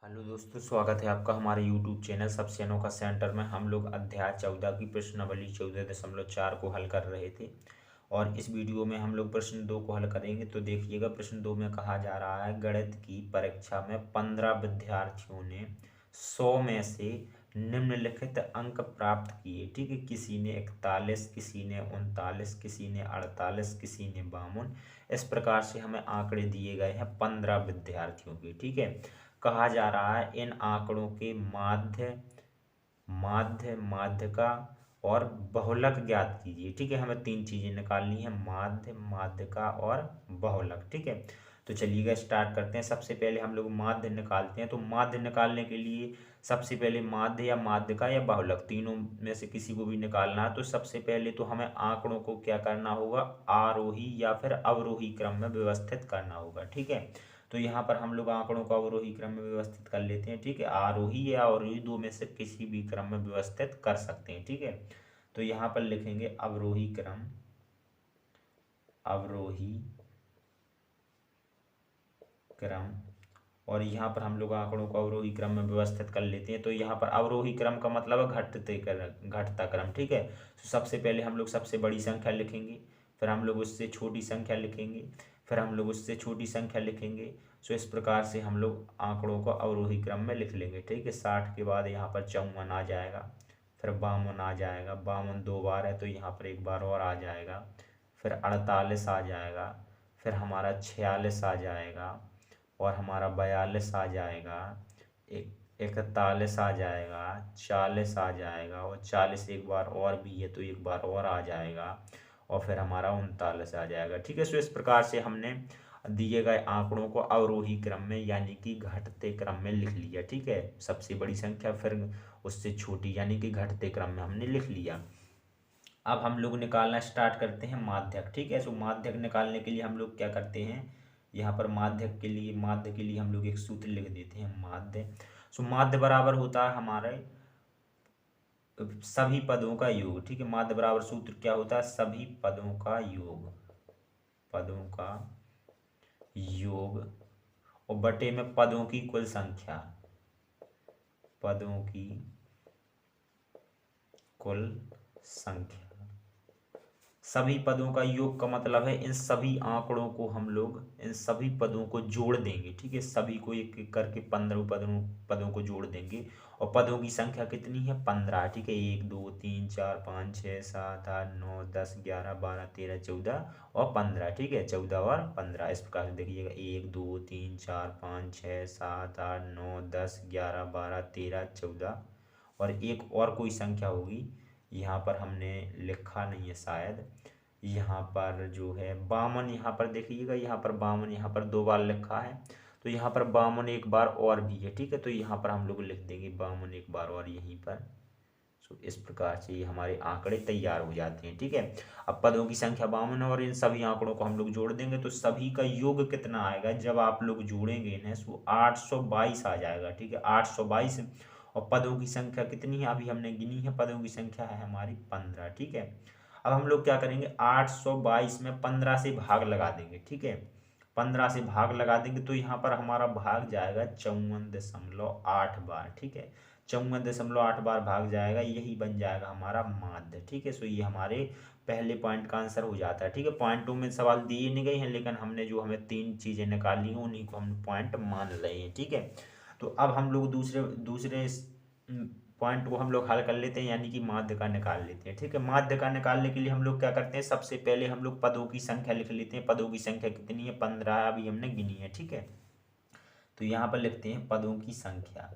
Hello दोस्तों, स्वागत है आपका हमारे YouTube चैनल सबसेनों का सेंटर में। हम लोग अध्याय 14 की प्रश्नावली 14.4 को हल कर रहे थे और इस वीडियो में हम लोग प्रश्न 2 को हल करेंगे। तो देखिएगा, प्रश्न 2 में कहा जा रहा है, गणित की परीक्षा में 15 विद्यार्थियों ने 100 में से निम्नलिखित अंक प्राप्त किए। ठीक है, किसी ने 41, किसी ने 39, किसी ने 48, किसी ने 52। इस प्रकार से हमें आंकड़े दिए गए हैं 15 विद्यार्थियों के। ठीक है, कहा जा रहा है इन आंकड़ों के माध्य माध्य माध्यका और बहुलक ज्ञात कीजिए। ठीक है, हमें तीन चीजें निकालनी है, माध्य माध्यका और बहुलक। ठीक है, तो चलिएगा स्टार्ट करते हैं। सबसे पहले हम लोग माध्य निकालते हैं। तो माध्य निकालने के लिए सबसे पहले माध्य या माध्यका या बहुलक तीनों में से किसी को भी निकालना है। तो सबसे पहले तो हमें आंकड़ों को क्या करना होगा, आरोही या फिर अवरोही क्रम में व्यवस्थित करना होगा। ठीक है, तो यहाँ पर हम लोग आंकड़ों को अवरोही क्रम में व्यवस्थित कर लेते हैं। ठीक है, आरोही या अवरोही दो में से किसी भी क्रम में व्यवस्थित कर सकते हैं। ठीक है, तो यहाँ पर लिखेंगे अवरोही क्रम, अवरोही क्रम। और यहाँ पर हम लोग आंकड़ों को अवरोही क्रम में व्यवस्थित कर लेते हैं। तो यहाँ पर अवरोही क्रम का मतलब है घटता क्रम। ठीक है, तो सबसे पहले हम लोग सबसे बड़ी संख्या लिखेंगे, फिर हम लोग उससे छोटी संख्या लिखेंगे, फिर हम लोग उससे छोटी संख्या लिखेंगे। सो इस प्रकार से हम लोग आंकड़ों को अवरोही क्रम में लिख लेंगे। ठीक है, 60 के बाद यहाँ पर 54 आ जाएगा, फिर 52 आ जाएगा, 52 दो बार है तो यहाँ पर एक बार और आ जाएगा, फिर 48 आ जाएगा, फिर हमारा 46 आ जाएगा, और हमारा 42 आ जाएगा, 41 आ जाएगा, 40 आ जाएगा, और 40 एक बार और भी है तो एक बार और आ जाएगा, और फिर हमारा 39 आ जाएगा। ठीक है, सो इस प्रकार से हमने दिए गए आंकड़ों को अवरोही क्रम में यानी कि घटते क्रम में लिख लिया। ठीक है, सबसे बड़ी संख्या फिर उससे छोटी यानी कि घटते क्रम में हमने लिख लिया। अब हम लोग निकालना स्टार्ट करते हैं माध्यक। ठीक है, सो माध्यक निकालने के लिए हम लोग क्या करते हैं, यहाँ पर माध्य के लिए हम लोग एक सूत्र लिख देते हैं, माध्य। सो माध्य बराबर होता है हमारे सभी पदों का योग। ठीक है, माध्य बराबर सूत्र क्या होता है, सभी पदों का योग, पदों का योग, और बटे में पदों की कुल संख्या, पदों की कुल संख्या। सभी पदों का योग का मतलब है इन सभी आंकड़ों को हम लोग इन सभी पदों को जोड़ देंगे। ठीक है, सभी को एक एक करके 15 पदों को जोड़ देंगे, और पदों की संख्या कितनी है, 15। ठीक है, 1 2 3 4 5 6 7 8 9 10 11 12 13 14 और 15। ठीक है, 14 और 15 इस प्रकार से देखिएगा, 1 2 3 4 5 6 7 8 9 10 11 12 13 14, और एक और कोई संख्या होगी, यहाँ पर हमने लिखा नहीं है शायद। यहाँ पर जो है 52, यहाँ पर देखिएगा, यहाँ पर 52 यहाँ पर दो बार लिखा है, तो यहाँ पर 52 एक बार और भी है। ठीक है, तो यहाँ पर हम लोग लिख देंगे 52 एक बार और यहीं पर। सो इस प्रकार से ये हमारे आंकड़े तैयार हो जाते हैं। ठीक है, अब पदों की संख्या 52 और इन सभी आंकड़ों को हम लोग जोड़ देंगे तो सभी का योग कितना आएगा, जब आप लोग जोड़ेंगे इन्हें सो 822 आ जाएगा। ठीक है, 822, और पदों की संख्या कितनी है, अभी हमने गिनी है, पदों की संख्या है हमारी 15। ठीक है, अब हम लोग क्या करेंगे, 822 में 15 से भाग लगा देंगे। ठीक है, 15 से भाग लगा देंगे तो यहाँ पर हमारा भाग जाएगा 54.8 बार। ठीक है, 54.8 बार भाग जाएगा, यही बन जाएगा हमारा माध्य। ठीक है, सो ये हमारे पहले पॉइंट का आंसर हो जाता है। ठीक है, पॉइंटों में सवाल दिए नहीं गए हैं, लेकिन हमने जो हमें तीन चीजें निकाली हैं उन्हीं को हम पॉइंट मान रहे हैं। ठीक है, तो अब हम लोग दूसरे दूसरे पॉइंट को हम लोग हल कर लेते हैं, यानी कि माध्य का निकाल लेते हैं। ठीक है, माध्य का निकालने के लिए हम लोग क्या करते हैं, सबसे पहले हम लोग पदों की संख्या लिख लेते हैं। पदों की संख्या कितनी है, 15 अभी हमने गिनी है। ठीक है, तो यहाँ पर लिखते हैं पदों की संख्या,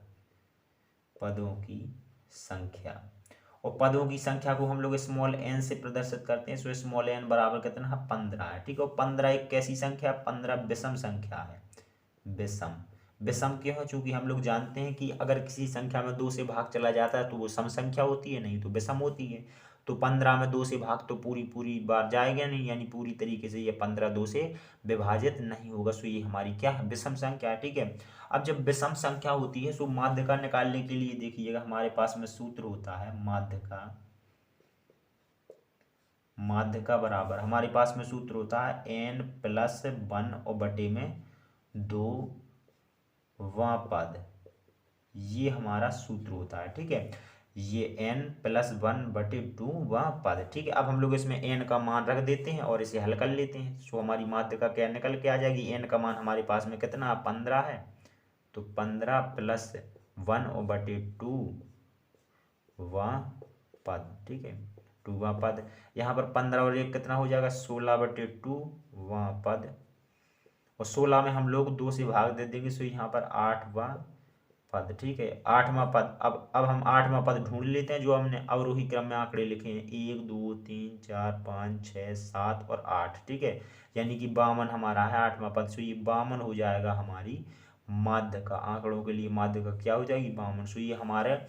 पदों की संख्या, और पदों की संख्या को हम लोग स्मॉल एन से प्रदर्शित करते हैं। सो स्मॉल एन बराबर कितना है, 15 है। ठीक है, 15 एक कैसी संख्या, 15 विषम संख्या है, विषम। विषम क्यों है, चूंकि हम लोग जानते हैं कि अगर किसी संख्या में 2 से भाग चला जाता है तो वो सम संख्या होती है, नहीं तो विषम होती है। तो 15 में 2 से भाग तो पूरी पूरी बार जाएगा नहीं, यानी पूरी तरीके से ये 15 2 से विभाजित नहीं होगा। सो ये हमारी क्या है, विषम संख्या है। ठीक है, अब जब विषम संख्या होती है सो माध्य का निकालने के लिए देखिएगा हमारे पास में सूत्र होता है माध्य का बराबर हमारे पास में सूत्र होता है n+1 और बटे में 2वां पद। ये हमारा सूत्र होता है। ठीक है, ये n+1/2 वह पद। ठीक है, अब हम लोग इसमें n का मान रख देते हैं और इसे हल कर लेते हैं। सो हमारी माध्यिका क्या निकल के आ जाएगी, n का मान हमारे पास में कितना 15 है, तो 15 + 1/2 वह पद। ठीक है, 2वां पद। यहाँ पर 15 और 1 कितना हो जाएगा, 16/2 वह पद। और 16 में हम लोग 2 से भाग दे देंगे, सो यहाँ पर 8वां पद। ठीक है, 8वां पद। अब हम 8वां पद ढूंढ लेते हैं, जो हमने अवरोही क्रम में आंकड़े लिखे हैं, 1 2 3 4 5 6 7 और 8। ठीक है, यानी कि 52 हमारा है 8वां पद। सो ये 52 हो जाएगा हमारी माध्यिका। आंकड़ों के लिए माध्यिका क्या हो जाएगी, 52। सो ये हमारे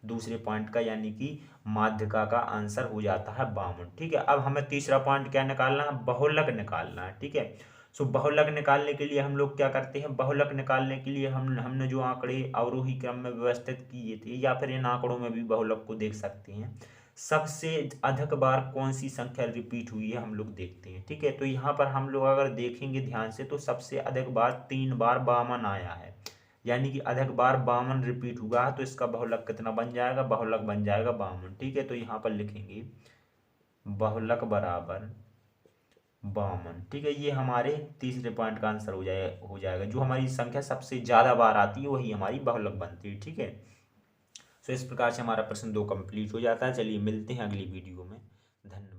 दूसरे पॉइंट का यानी कि माध्यिका का आंसर हो जाता है 52। ठीक है, अब हमें तीसरा पॉइंट क्या निकालना है, बहुलक निकालना है। ठीक है, सो बहुलक निकालने के लिए हम लोग क्या करते हैं, बहुलक निकालने के लिए हमने जो आंकड़े अवरोही क्रम में व्यवस्थित किए थे, या फिर इन आंकड़ों में भी बहुलक को देख सकते हैं। सबसे अधिक बार कौन सी संख्या रिपीट हुई है हम लोग देखते हैं। ठीक है, तो यहाँ पर हम लोग अगर देखेंगे ध्यान से, तो सबसे अधिक बार 3 बार 52 आया है, यानी कि अधिक बार 52 रिपीट हुआ है। तो इसका बहुलक कितना बन जाएगा, बहुलक बन जाएगा 52। ठीक है, तो यहाँ पर लिखेंगे बहुलक बराबर 52। ठीक है, ये हमारे तीसरे पॉइंट का आंसर हो जाएगा। जो हमारी संख्या सबसे ज़्यादा बार आती है वही हमारी बहुलक बनती है। ठीक है, सो इस प्रकार से हमारा प्रश्न 2 कंप्लीट हो जाता है। चलिए मिलते हैं अगली वीडियो में। धन्यवाद।